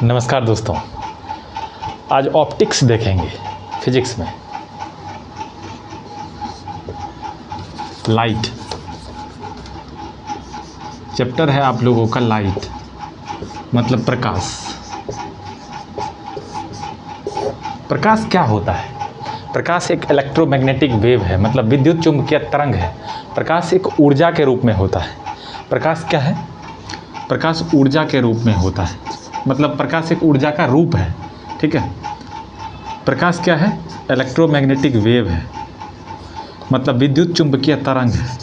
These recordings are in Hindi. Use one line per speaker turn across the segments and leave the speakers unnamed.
नमस्कार दोस्तों, आज ऑप्टिक्स देखेंगे फिजिक्स में। लाइट चैप्टर है आप लोगों का। लाइट मतलब प्रकाश। प्रकाश क्या होता है? प्रकाश एक इलेक्ट्रोमैग्नेटिक वेव है, मतलब विद्युत चुंबकीय तरंग है। प्रकाश एक ऊर्जा के रूप में होता है। प्रकाश क्या है? प्रकाश ऊर्जा के रूप में होता है, मतलब प्रकाश एक ऊर्जा का रूप है। ठीक है। प्रकाश क्या है? इलेक्ट्रोमैग्नेटिक वेव है, मतलब विद्युत चुंबकीय तरंग है।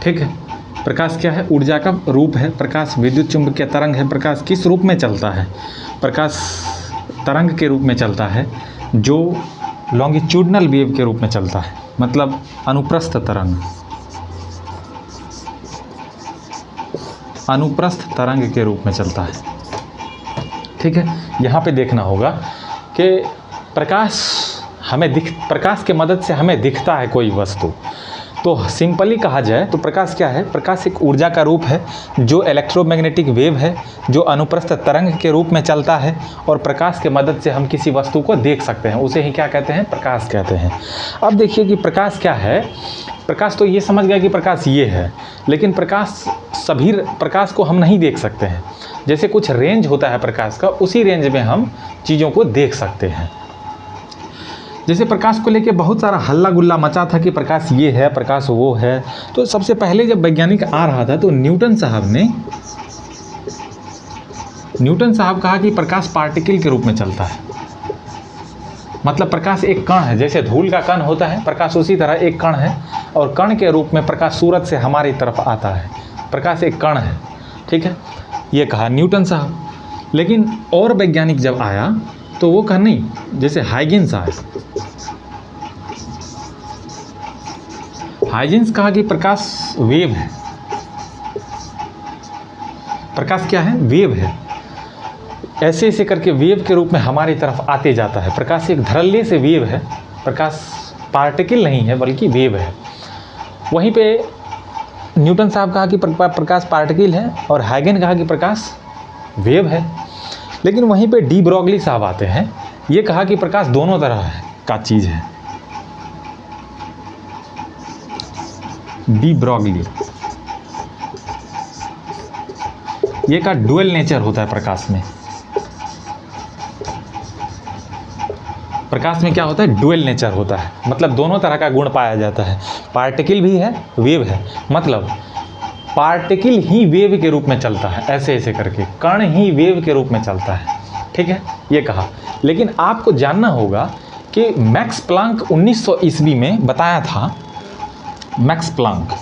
ठीक है। प्रकाश क्या है? ऊर्जा का रूप है। प्रकाश विद्युत चुंबकीय तरंग है। प्रकाश किस रूप में चलता है? प्रकाश तरंग के रूप में चलता है, जो लॉन्गिट्यूडनल वेव के रूप में चलता है, मतलब अनुप्रस्थ तरंग। अनुप्रस्थ तरंग के रूप में चलता है। ठीक है। यहाँ पे देखना होगा कि प्रकाश के मदद से हमें दिखता है कोई वस्तु। तो सिंपली कहा जाए तो प्रकाश क्या है? प्रकाश एक ऊर्जा का रूप है, जो इलेक्ट्रोमैग्नेटिक वेव है, जो अनुप्रस्थ तरंग के रूप में चलता है, और प्रकाश के मदद से हम किसी वस्तु को देख सकते हैं। उसे ही क्या कहते हैं? प्रकाश कहते हैं। अब देखिए कि प्रकाश क्या है। प्रकाश तो ये समझ गया कि प्रकाश ये है, लेकिन सभी प्रकाश को हम नहीं देख सकते हैं। जैसे कुछ रेंज होता है प्रकाश का, उसी रेंज में हम चीज़ों को देख सकते हैं। जैसे प्रकाश को लेके बहुत सारा हल्ला गुल्ला मचा था कि प्रकाश ये है, प्रकाश वो है। तो सबसे पहले जब वैज्ञानिक आ रहा था तो न्यूटन साहब कहा कि प्रकाश पार्टिकल के रूप में चलता है, मतलब प्रकाश एक कण है। जैसे धूल का कण होता है, प्रकाश उसी तरह एक कण है, और कण के रूप में प्रकाश सूरज से हमारी तरफ आता है। प्रकाश एक कण है। ठीक है, ये कहा न्यूटन साहब। लेकिन और वैज्ञानिक जब आया तो वो कहा नहीं, जैसे हाइजेंस आया। हाइजेंस कहा कि प्रकाश वेव है। प्रकाश क्या है? वेव है। ऐसे ऐसे करके वेव के रूप में हमारी तरफ आते जाता है। प्रकाश एक धड़ल्ले से वेव है। प्रकाश पार्टिकल नहीं है, बल्कि वेव है। वहीं पे न्यूटन साहब कहा कि प्रकाश पार्टिकल है, और हाइगन कहा कि प्रकाश वेव है। लेकिन वहीं पे डी ब्रॉगली साहब आते हैं, ये कहा कि प्रकाश दोनों तरह का चीज़ है। डी ब्रॉगली ये का डुअल नेचर होता है प्रकाश में। प्रकाश में क्या होता है? डुअल नेचर होता है, मतलब दोनों तरह का गुण पाया जाता है। पार्टिकल भी है, वेव है। मतलब पार्टिकल ही वेव के रूप में चलता है, ऐसे ऐसे करके कण ही वेव के रूप में चलता है। ठीक है, ये कहा। लेकिन आपको जानना होगा कि मैक्स प्लांक 1900 ईस्वी में बताया था। मैक्स प्लांक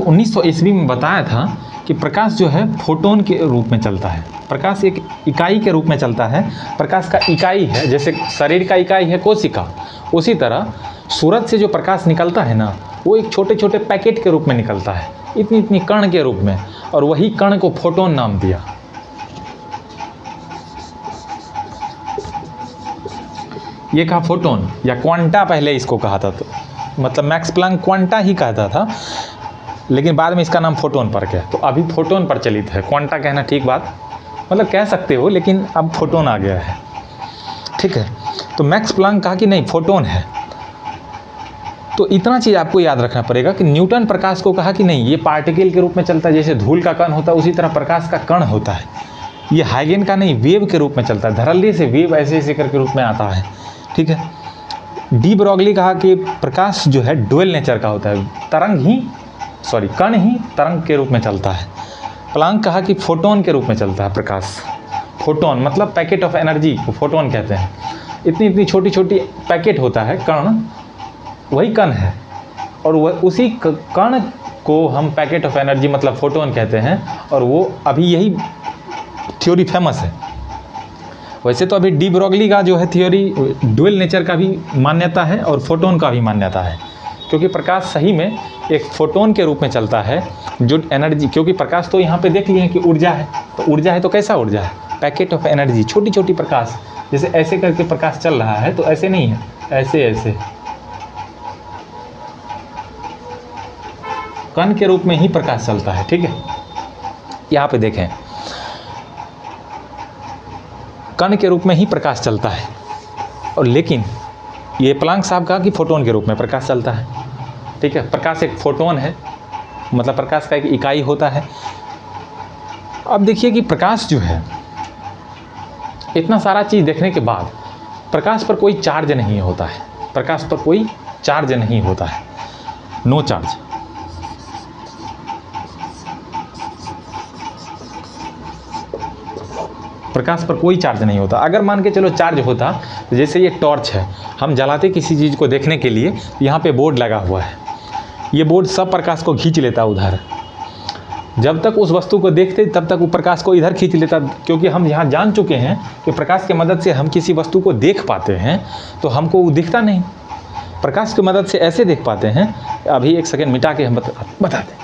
1900 ईस्वी में बताया था कि प्रकाश जो है फोटोन के रूप में चलता है। प्रकाश एक इकाई के रूप में चलता है। प्रकाश का इकाई है, जैसे शरीर का इकाई है कोशिका, उसी तरह सूरज से जो प्रकाश निकलता है ना, वो एक छोटे छोटे पैकेट के रूप में निकलता है, इतनी इतनी कण के रूप में, और वही कण को फोटोन नाम दिया। ये कहा फोटोन, या क्वांटा पहले इसको कहा था। तो मतलब मैक्स प्लांक क्वांटा ही कहता था, लेकिन बाद में इसका नाम फोटोन पड़ गया। तो अभी फोटोन प्रचलित है। क्वांटा कहना ठीक बात, मतलब कह सकते हो, लेकिन अब फोटोन आ गया है। ठीक है। तो मैक्स प्लांक कहा कि नहीं, फोटोन है। तो इतना चीज़ आपको याद रखना पड़ेगा कि न्यूटन प्रकाश को कहा कि नहीं, ये पार्टिकल के रूप में चलता है। जैसे धूल का कण होता है, उसी तरह प्रकाश का कण होता है। ये हाइगन का नहीं, वेव के रूप में चलता है। धड़ल्ले से वेव ऐसे ऐसे करके रूप में आता है। ठीक है। डी ब्रॉगली कहा कि प्रकाश जो है डुअल नेचर का होता है, कण ही तरंग के रूप में चलता है। प्लांक कहा कि फोटोन के रूप में चलता है प्रकाश। फोटोन मतलब पैकेट ऑफ एनर्जी को फोटोन कहते हैं। इतनी इतनी छोटी छोटी पैकेट होता है, कण, वही कण है, और वह उसी कण को हम पैकेट ऑफ एनर्जी मतलब फोटोन कहते हैं। और वो अभी यही थ्योरी फेमस है। वैसे तो अभी डी ब्रॉगली का जो है थ्योरी डुअल नेचर का भी मान्यता है, और फोटोन का भी मान्यता है, क्योंकि प्रकाश सही में एक फोटोन के रूप में चलता है, जो एनर्जी, क्योंकि प्रकाश तो यहाँ पे देख लिए कि ऊर्जा है। तो ऊर्जा है तो कैसा ऊर्जा है? पैकेट ऑफ एनर्जी, छोटी छोटी प्रकाश। जैसे ऐसे करके प्रकाश चल रहा है, तो ऐसे नहीं है, ऐसे ऐसे कण के रूप में ही प्रकाश चलता है। ठीक है, यहाँ पे देखें, कण के रूप में ही प्रकाश चलता है, और लेकिन ये प्लांक साहब कहा कि फोटोन के रूप में प्रकाश चलता है। ठीक है, प्रकाश एक फोटोन है, मतलब प्रकाश का एक इकाई होता है। अब देखिए कि प्रकाश जो है, इतना सारा चीज़ देखने के बाद प्रकाश पर कोई चार्ज नहीं होता है, प्रकाश पर कोई चार्ज नहीं होता है, नो चार्ज। प्रकाश पर कोई चार्ज नहीं होता। अगर मान के चलो चार्ज होता, तो जैसे ये टॉर्च है, हम जलाते किसी चीज़ को देखने के लिए, यहाँ पे बोर्ड लगा हुआ है, ये बोर्ड सब प्रकाश को खींच लेता उधर। जब तक उस वस्तु को देखते तब तक वो प्रकाश को इधर खींच लेता, क्योंकि हम यहाँ जान चुके हैं कि प्रकाश की मदद से हम किसी वस्तु को देख पाते हैं, तो हमको वो दिखता नहीं, प्रकाश की मदद से ऐसे देख पाते हैं। अभी एक सेकेंड मिटा के हम बताते हैं।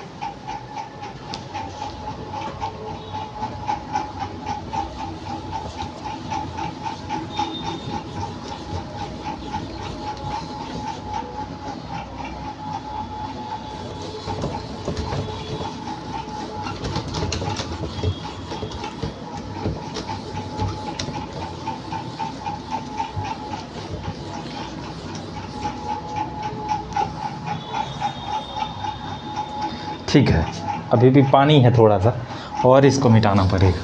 ठीक है, अभी भी पानी है थोड़ा सा, और इसको मिटाना पड़ेगा।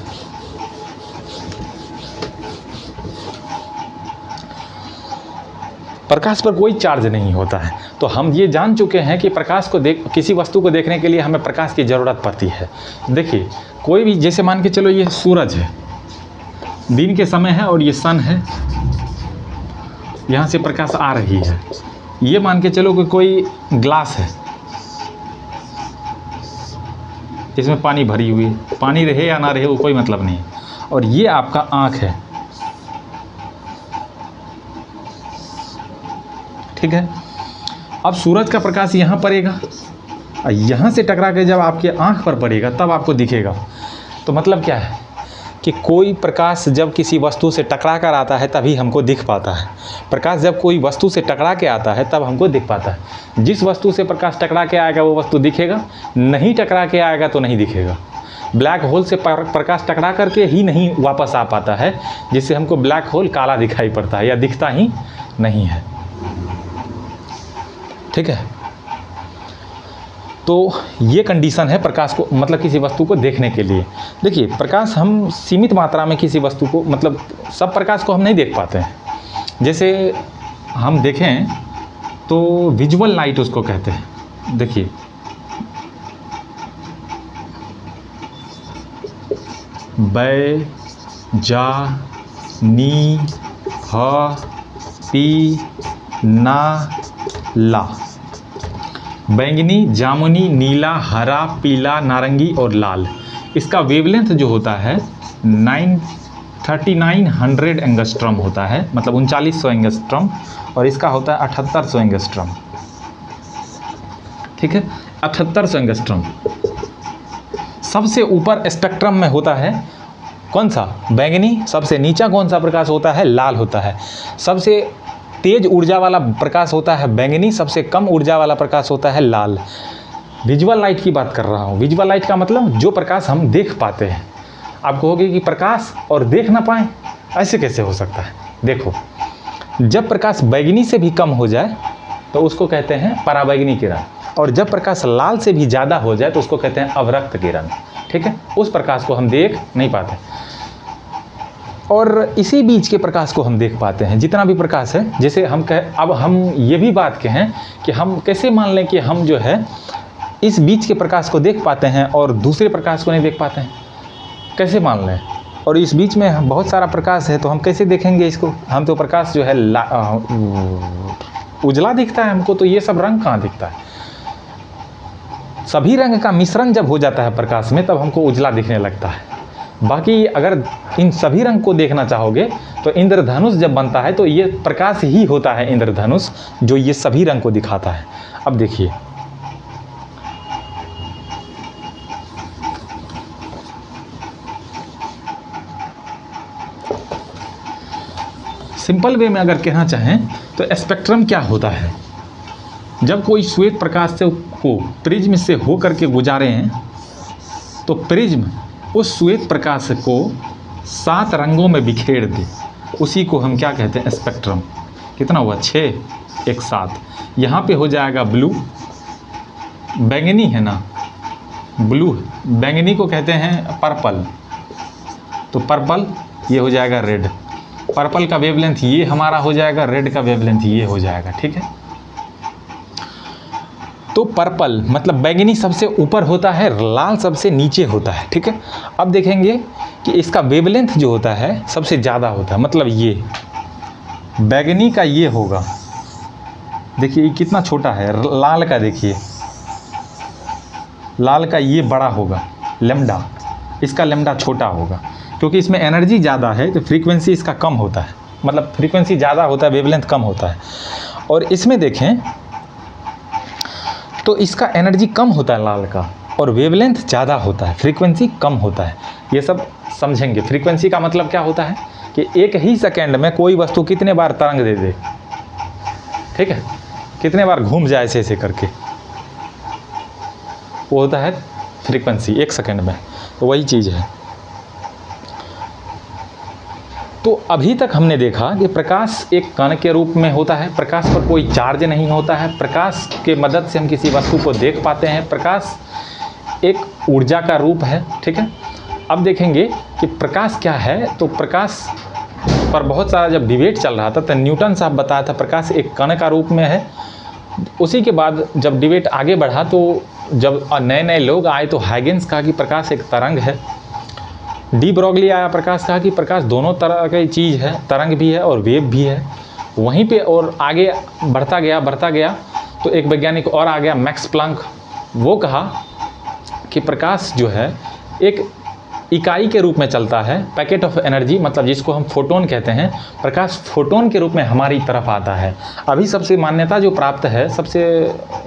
प्रकाश पर कोई चार्ज नहीं होता है, तो हम ये जान चुके हैं कि प्रकाश को किसी वस्तु को देखने के लिए हमें प्रकाश की ज़रूरत पड़ती है। देखिए, कोई भी, जैसे मान के चलो ये सूरज है, दिन के समय है और ये सन है, यहाँ से प्रकाश आ रही है। ये मान के चलो कि कोई ग्लास है जिसमें पानी भरी हुई है, पानी रहे या ना रहे वो कोई मतलब नहीं है, और ये आपका आँख है। ठीक है, अब सूरज का प्रकाश यहाँ पड़ेगा, और यहाँ से टकरा के जब आपके आँख पर पड़ेगा तब आपको दिखेगा। तो मतलब क्या है कि कोई प्रकाश जब किसी वस्तु से टकरा कर आता है तभी हमको दिख पाता है। प्रकाश जब कोई वस्तु से टकरा के आता है तब हमको दिख पाता है। जिस वस्तु से प्रकाश टकरा के आएगा वो वस्तु दिखेगा, नहीं टकरा के आएगा तो नहीं दिखेगा। ब्लैक होल से प्रकाश टकरा करके ही नहीं वापस आ पाता है, जिससे हमको ब्लैक होल काला दिखाई पड़ता है या दिखता ही नहीं है। ठीक है, तो ये कंडीशन है प्रकाश को, मतलब किसी वस्तु को देखने के लिए। देखिए, प्रकाश हम सीमित मात्रा में किसी वस्तु को, मतलब सब प्रकाश को हम नहीं देख पाते हैं। जैसे हम देखें तो विजुअल लाइट उसको कहते हैं। देखिए, बै, जा, नी, ह, पी, ना, ला। बैंगनी, जामुनी, नीला, हरा, पीला, नारंगी और लाल। इसका वेवलेंथ जो होता है 3900 एंगस्ट्रॉम होता है, मतलब 3900 एंगस्ट्रॉम, और इसका होता है 7800 एंगस्ट्रॉम। ठीक है, 7800 एंगस्ट्रॉम। सबसे ऊपर स्पेक्ट्रम में होता है कौन सा? बैंगनी। सबसे नीचा कौन सा प्रकाश होता है? लाल होता है। सबसे तेज ऊर्जा वाला प्रकाश होता है बैंगनी, सबसे कम ऊर्जा वाला प्रकाश होता है लाल। विजुअल लाइट की बात कर रहा हूँ। विजुअल लाइट का मतलब जो प्रकाश हम देख पाते हैं। आप कहोगे कि प्रकाश और देख ना पाएँ, ऐसे कैसे हो सकता है? देखो, जब प्रकाश बैंगनी से भी कम हो जाए तो उसको कहते हैं पराबैंगनी किरण, और जब प्रकाश लाल से भी ज़्यादा हो जाए तो उसको कहते हैं अवरक्त किरण। ठीक है, उस प्रकाश को हम देख नहीं पाते, और इसी बीच के प्रकाश को हम देख पाते हैं। जितना भी प्रकाश है, जैसे हम अब हम ये भी बात कहें कि हम कैसे मान लें कि हम जो है इस बीच के प्रकाश को देख पाते हैं और दूसरे प्रकाश को नहीं देख पाते हैं, कैसे मान लें? और इस बीच में बहुत सारा प्रकाश है तो हम कैसे देखेंगे इसको? हम तो प्रकाश जो है उजला दिखता है हमको, तो ये सब रंग कहाँ दिखता है? सभी रंग का मिश्रण जब हो जाता है प्रकाश में तब हमको उजला दिखने लगता है। बाकी अगर इन सभी रंग को देखना चाहोगे तो इंद्रधनुष जब बनता है तो ये प्रकाश ही होता है, इंद्रधनुष, जो ये सभी रंग को दिखाता है। अब देखिए, सिंपल वे में अगर कहना चाहें तो स्पेक्ट्रम क्या होता है? जब कोई श्वेत प्रकाश से को प्रिज्म से हो करके गुजारे हैं तो प्रिज्म उस श्वेत प्रकाश को 7 रंगों में बिखेर दे, उसी को हम क्या कहते हैं? स्पेक्ट्रम। कितना हुआ? 6, 1 7। यहाँ पे हो जाएगा ब्लू, बैंगनी है ना, ब्लू, बैंगनी को कहते हैं पर्पल, तो पर्पल ये हो जाएगा रेड। पर्पल का वेवलेंथ ये हमारा हो जाएगा, रेड का वेवलेंथ ये हो जाएगा। ठीक है, तो पर्पल मतलब बैंगनी सबसे ऊपर होता है, लाल सबसे नीचे होता है। ठीक है, अब देखेंगे कि इसका वेवलेंथ जो होता है सबसे ज़्यादा होता है, मतलब ये बैंगनी का ये होगा, देखिए ये कितना छोटा है। लाल का देखिए, लाल का ये बड़ा होगा लेमडा, इसका लेमडा छोटा होगा, क्योंकि इसमें एनर्जी ज़्यादा है तो फ्रीक्वेंसी इसका कम होता है, मतलब फ्रीक्वेंसी ज़्यादा होता है, वेवलेंथ कम होता है। और इसमें देखें तो इसका एनर्जी कम होता है लाल का, और वेवलेंथ ज़्यादा होता है, फ्रीक्वेंसी कम होता है। ये सब समझेंगे। फ्रीक्वेंसी का मतलब क्या होता है कि एक ही सेकेंड में कोई वस्तु कितने बार तरंग दे दे, ठीक है, कितने बार घूम जाए ऐसे ऐसे करके, वो होता है फ्रीक्वेंसी, एक सेकेंड में। तो वही चीज़ है। तो अभी तक हमने देखा कि प्रकाश एक कण के रूप में होता है, प्रकाश पर कोई चार्ज नहीं होता है, प्रकाश के मदद से हम किसी वस्तु को देख पाते हैं, प्रकाश एक ऊर्जा का रूप है। ठीक है, अब देखेंगे कि प्रकाश क्या है। तो प्रकाश पर बहुत सारा जब डिबेट चल रहा था तो न्यूटन साहब बताया था प्रकाश एक कण का रूप में है। उसी के बाद जब डिबेट आगे बढ़ा तो जब नए नए लोग आए तो हाइगेंस कहा कि प्रकाश एक तरंग है, डी ब्रॉगली आया, प्रकाश कहा कि प्रकाश दोनों तरह की चीज़ है, तरंग भी है और वेव भी है। वहीं पे और आगे बढ़ता गया तो एक वैज्ञानिक और आ गया, मैक्स प्लांक। वो कहा कि प्रकाश जो है एक इकाई के रूप में चलता है, पैकेट ऑफ एनर्जी, मतलब जिसको हम फोटोन कहते हैं। प्रकाश फोटोन के रूप में हमारी तरफ आता है। अभी सबसे मान्यता जो प्राप्त है, सबसे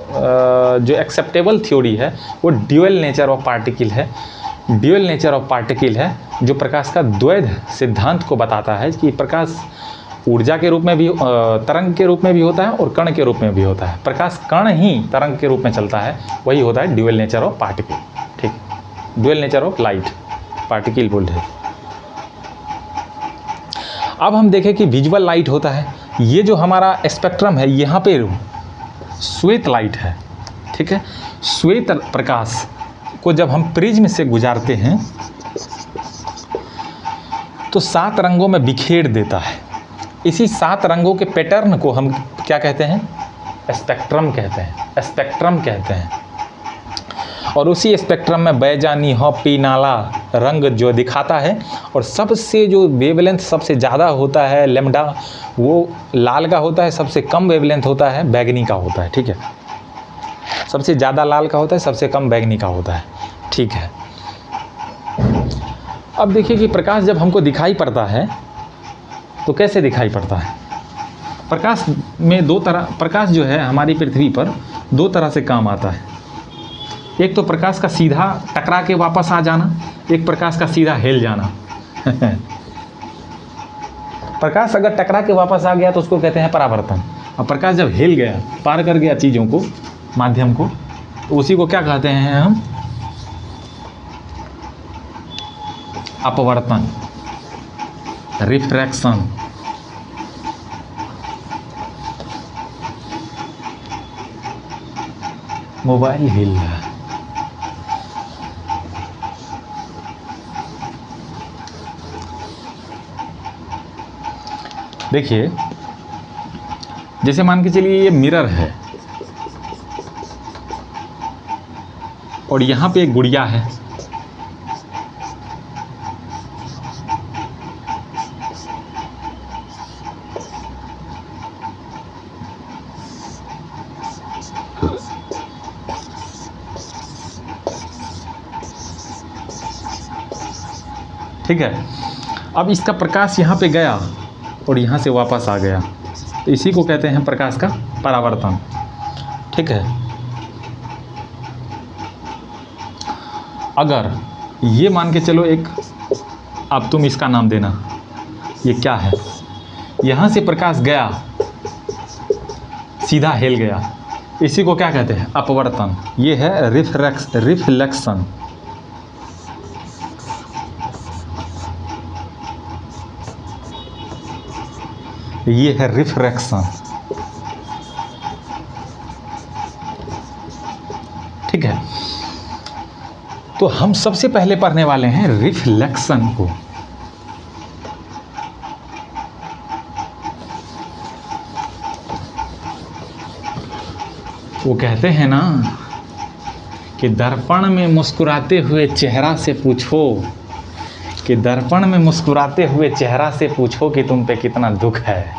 जो एक्सेप्टेबल थ्योरी है वो ड्यूअल नेचर ऑफ पार्टिकल है। ड्यूअल नेचर ऑफ पार्टिकल है जो प्रकाश का द्वैध सिद्धांत को बताता है कि प्रकाश ऊर्जा के रूप में भी, तरंग के रूप में भी होता है और कण के रूप में भी होता है। प्रकाश कण ही तरंग के रूप में चलता है, वही होता है ड्यूअल नेचर ऑफ पार्टिकल। ठीक, dual nature of light particle bold है। अब हम देखें कि विजुअल लाइट होता है। ये जो हमारा स्पेक्ट्रम है, यहाँ पे श्वेत लाइट है। ठीक है, श्वेत प्रकाश को जब हम प्रिज्म से गुजारते हैं तो 7 रंगों में बिखेर देता है। इसी 7 रंगों के पैटर्न को हम क्या कहते हैं? स्पेक्ट्रम कहते हैं, स्पेक्ट्रम कहते हैं। और उसी स्पेक्ट्रम में बैजानी, हॉपी, नाला रंग जो दिखाता है, और सबसे जो वेवलेंथ सबसे ज़्यादा होता है लेमडा, वो लाल का होता है, सबसे कम वेवलेंथ होता है बैगनी का होता है। ठीक है, सबसे ज़्यादा लाल का होता है, सबसे कम बैगनी का होता है। ठीक है, अब देखिए कि प्रकाश जब हमको दिखाई पड़ता है तो कैसे दिखाई पड़ता है। प्रकाश में 2 तरह, प्रकाश जो है हमारी पृथ्वी पर 2 तरह से काम आता है। एक तो प्रकाश का सीधा टकरा के वापस आ जाना, एक प्रकाश का सीधा हिल जाना। प्रकाश अगर टकरा के वापस आ गया तो उसको कहते हैं परावर्तन, और प्रकाश जब हिल गया, पार कर गया चीज़ों को, माध्यम को, तो उसी को क्या कहते हैं हम? अपवर्तन, रिफ्रैक्शन। मोबाइल हिल रहा है। देखिए, जैसे मान के चलिए ये मिरर है और यहाँ पे एक गुड़िया है। ठीक है, अब इसका प्रकाश यहाँ पे गया और यहाँ से वापस आ गया, तो इसी को कहते हैं प्रकाश का परावर्तन। ठीक है, अगर ये मान के चलो एक, अब तुम इसका नाम देना, ये क्या है? यहाँ से प्रकाश गया, सीधा हिल गया, इसी को क्या कहते हैं? अपवर्तन। ये है रिफ्लेक्शन। ये है रिफ्रैक्शन। ठीक है, तो हम सबसे पहले पढ़ने वाले हैं रिफ्लेक्शन को। वो कहते हैं ना कि दर्पण में मुस्कुराते हुए चेहरा से पूछो, कि दर्पण में मुस्कुराते हुए चेहरा से पूछो कि तुम पे कितना दुख है।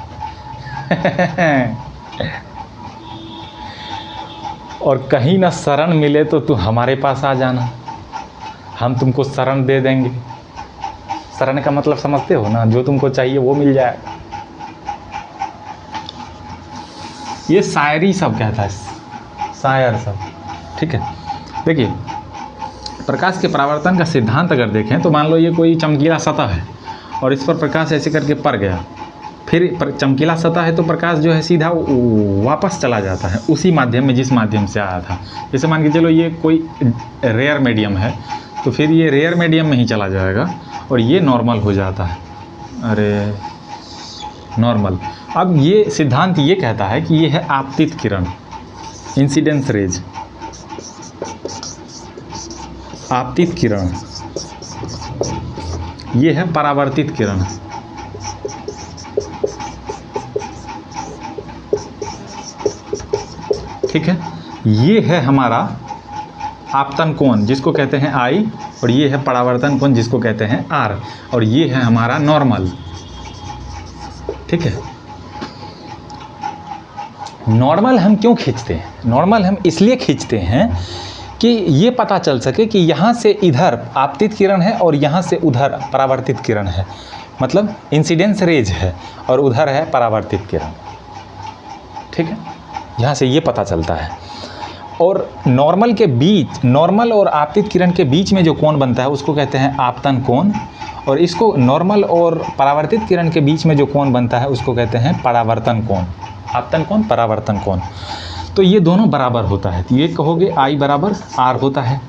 और कहीं ना शरण मिले तो तू हमारे पास आ जाना, हम तुमको शरण दे देंगे। शरण का मतलब समझते हो ना? जो तुमको चाहिए वो मिल जाएगा। ये शायरी सब कहता है, शायर सब। ठीक है, देखिए प्रकाश के परावर्तन का सिद्धांत अगर देखें तो मान लो ये कोई चमकीला सतह है और इस पर प्रकाश ऐसे करके पड़ गया, फिर चमकीला सतह है तो प्रकाश जो है सीधा वापस चला जाता है उसी माध्यम में जिस माध्यम से आया था। जैसे मान के चलो ये कोई रेयर मीडियम है तो फिर ये रेयर मीडियम में ही चला जाएगा और ये नॉर्मल हो जाता है। अरे नॉर्मल। अब ये सिद्धांत ये कहता है कि ये है आपतित किरण, इंसिडेंस रेज, आपतित किरण। ये है परावर्तित किरण। ठीक है, ये है हमारा आपतन कोण जिसको कहते हैं आई, और ये है परावर्तन कोण जिसको कहते हैं आर, और ये है हमारा नॉर्मल। ठीक है, नॉर्मल हम क्यों खींचते हैं? नॉर्मल हम इसलिए खींचते हैं कि ये पता चल सके कि यहाँ से इधर आपतित किरण है और यहाँ से उधर परावर्तित किरण है, मतलब इंसिडेंस रेज है और उधर है परावर्तित किरण। ठीक है, यहाँ से ये पता चलता है। और नॉर्मल के बीच, नॉर्मल और आपतित किरण के बीच में जो कोण बनता है उसको कहते हैं आपतन कोण, और इसको नॉर्मल और परावर्तित किरण के बीच में जो कोण बनता है उसको कहते हैं परावर्तन कोण। आपतन कोण, परावर्तन कोण। तो ये दोनों बराबर होता है, ये कहोगे आई बराबर आर होता है।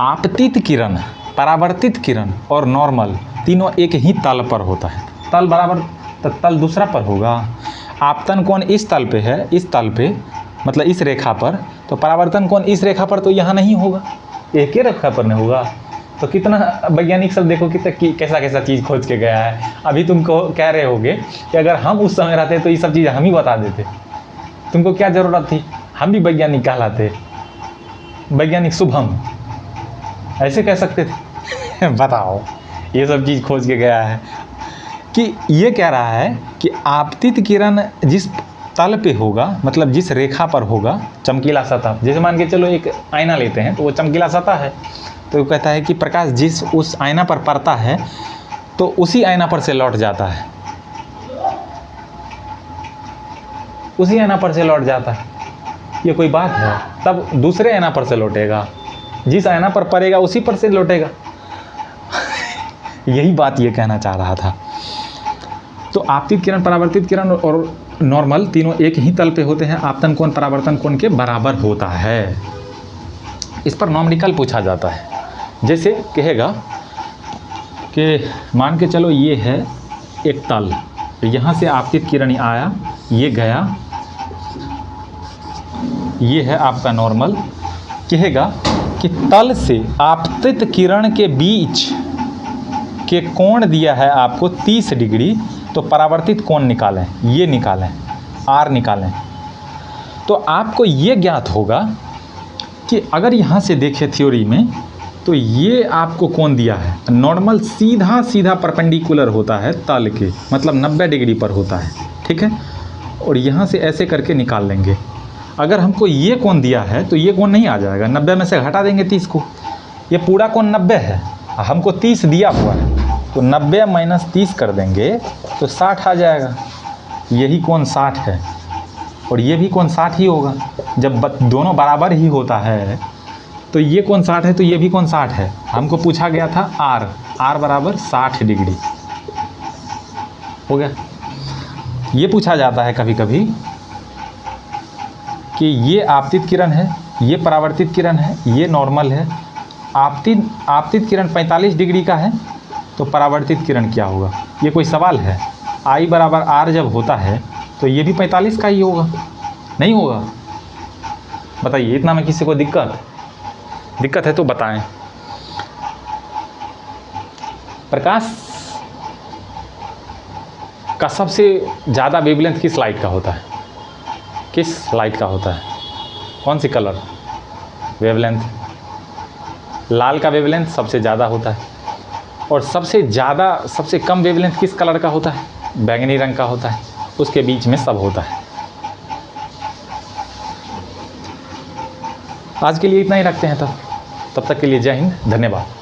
आपतित किरण, परावर्तित किरण और नॉर्मल तीनों एक ही तल पर होता है। तल बराबर तो तल दूसरा पर होगा। आपतन कोण इस तल पे है, इस तल पे मतलब इस रेखा पर, तो परावर्तन कोण इस रेखा पर तो यहाँ नहीं होगा, एक ही रेखा पर नहीं होगा। तो कितना वैज्ञानिक सब देखो कि कैसा कैसा चीज़ खोज के गया है। अभी तुमको कह रहे होगे कि अगर हम उस समय रहते तो ये सब चीज़ हम ही बता देते, तुमको क्या ज़रूरत थी, हम भी वैज्ञानिक कहलाते, वैज्ञानिक शुभम ऐसे कह सकते थे। बताओ, ये सब चीज़ खोज के गया है कि ये कह रहा है कि आपतित किरण जिस तल पे होगा, मतलब जिस रेखा पर होगा, चमकीला सतह, जैसे मान के चलो एक आईना लेते हैं तो वो चमकीला सतह है, तो वो कहता है कि प्रकाश जिस उस आईना पर पड़ता है तो उसी आईना पर से लौट जाता है, उसी आईना पर से लौट जाता है। ये कोई बात है? तब दूसरे आईना पर से लौटेगा, जिस आईना पर पड़ेगा उसी पर से लौटेगा। यही बात ये कहना चाह रहा था। तो आपतित किरण, परावर्तित किरण और नॉर्मल तीनों एक ही तल पे होते हैं, आपतन कोण परावर्तन कोण के बराबर होता है। इस पर नॉमिकल पूछा जाता है। जैसे कहेगा कि मान के चलो ये है एक तल, यहाँ से आपतित किरण आया, ये गया, ये है आपका नॉर्मल। कहेगा कि तल से आपतित किरण के बीच के कोण दिया है आपको 30 डिग्री, तो परावर्तित कोण निकालें, ये निकालें, आर निकालें। तो आपको ये ज्ञात होगा कि अगर यहाँ से देखें थ्योरी में तो ये आपको कोण दिया है, नॉर्मल सीधा सीधा परपेंडिकुलर होता है तल के, मतलब 90 डिग्री पर होता है। ठीक है, और यहाँ से ऐसे करके निकाल लेंगे। अगर हमको ये कोण दिया है तो ये कोण नहीं आ जाएगा, 90 में से घटा देंगे 30 को, ये पूरा कोण 90 है, हमको 30 दिया हुआ है तो 90 माइनस 30 कर देंगे तो 60 आ जाएगा। यही कोण 60 है और ये भी कोण 60 ही होगा। जब दोनों बराबर ही होता है तो ये कोण 60 है तो ये भी कोण 60 है। हमको पूछा गया था आर बराबर 60 डिग्री हो गया। ये पूछा जाता है कभी कभी कि ये आपतित किरण है, ये परावर्तित किरण है, ये नॉर्मल है। आपतित किरण 45 डिग्री का है तो परावर्तित किरण क्या होगा? ये कोई सवाल है? I बराबर R जब होता है तो ये भी 45 का ही होगा, नहीं होगा? बताइए, इतना में किसी को दिक्कत है तो बताएं। प्रकाश का सबसे ज़्यादा वेवलेंथ किस लाइट का होता है? किस लाइट का होता है? कौन सी कलर वेवलेंथ? लाल का वेवलेंथ सबसे ज़्यादा होता है। और सबसे कम वेवलेंथ किस कलर का होता है? बैंगनी रंग का होता है। उसके बीच में सब होता है। आज के लिए इतना ही रखते हैं तब तक के लिए जय हिंद, धन्यवाद।